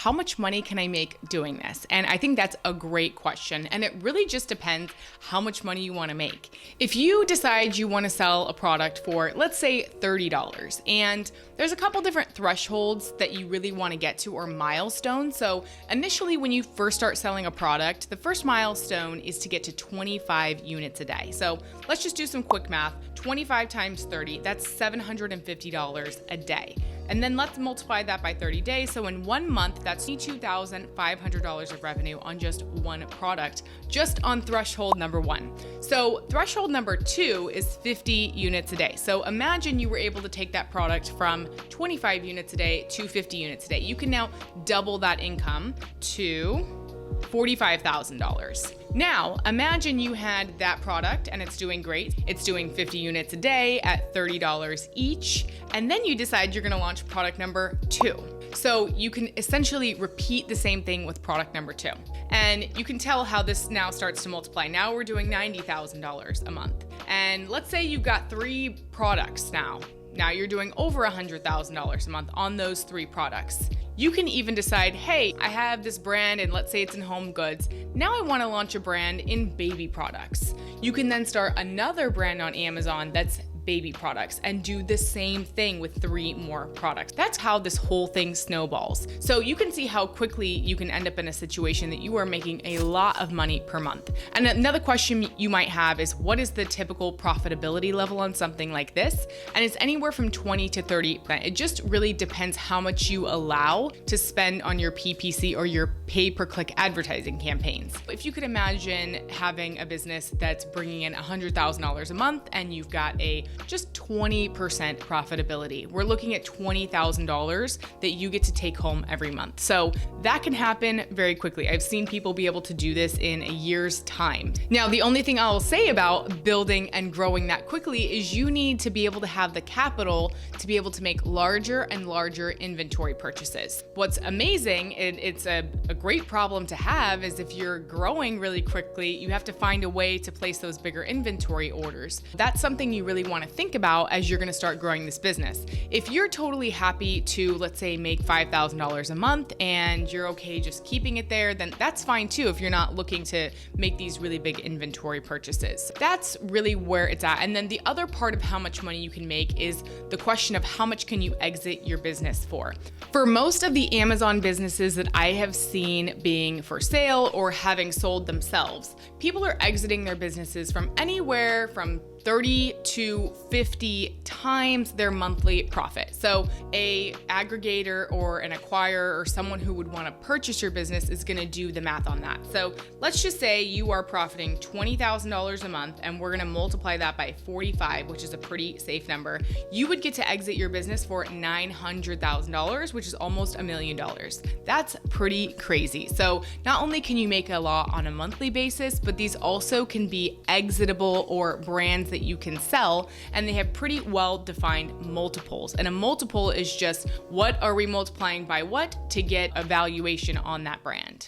how much money can I make doing this? And I think that's a great question. And it really just depends how much money you want to make. If you decide you want to sell a product for, let's say, $30, and there's a couple different thresholds that you really want to get to, or milestones. So initially, when you first start selling a product, the first milestone is to get to 25 units a day. So let's just do some quick math. 25 times 30, that's $750 a day. And then let's multiply that by 30 days. So in 1 month, that's $22,500 of revenue on just one product, just on threshold number 1. So threshold number 2 is 50 units a day. So imagine you were able to take that product from 25 units a day to 50 units a day. You can now double that income to $45,000. Now, imagine you had that product and it's doing great. It's doing 50 units a day at $30 each. And then you decide you're gonna launch product number 2. So you can essentially repeat the same thing with product number 2. And you can tell how this now starts to multiply. Now we're doing $90,000 a month. And let's say you've got 3 products now. Now you're doing over $100,000 a month on those 3 products. You can even decide, hey, I have this brand and let's say it's in home goods. Now I want to launch a brand in baby products. You can then start another brand on Amazon that's baby products and do the same thing with 3 more products. That's how this whole thing snowballs. So you can see how quickly you can end up in a situation that you are making a lot of money per month. And another question you might have is, what is the typical profitability level on something like this? And it's anywhere from 20 to 30%. It just really depends how much you allow to spend on your PPC or your pay-per-click advertising campaigns. If you could imagine having a business that's bringing in $100,000 a month and you've got a just 20% profitability. We're looking at $20,000 that you get to take home every month. So that can happen very quickly. I've seen people be able to do this in a year's time. Now, the only thing I'll say about building and growing that quickly is you need to be able to have the capital to be able to make larger and larger inventory purchases. What's amazing, and it's a great problem to have, is if you're growing really quickly, you have to find a way to place those bigger inventory orders. That's something you really want to think about as you're going to start growing this business. If you're totally happy to, let's say, make $5,000 a month and you're okay just keeping it there, then that's fine too if you're not looking to make these really big inventory purchases. That's really where it's at. And then the other part of how much money you can make is the question of how much can you exit your business for. For most of the Amazon businesses that I have seen being for sale or having sold themselves, people are exiting their businesses from anywhere from 30 to 50 times their monthly profit. So a aggregator or an acquirer or someone who would want to purchase your business is going to do the math on that. So let's just say you are profiting $20,000 a month and we're going to multiply that by 45, which is a pretty safe number. You would get to exit your business for $900,000, which is almost $1 million. That's pretty crazy. So not only can you make a lot on a monthly basis, but these also can be exitable or brands that you can sell, and they have pretty well-defined multiples. And a multiple is just what are we multiplying by what to get a valuation on that brand.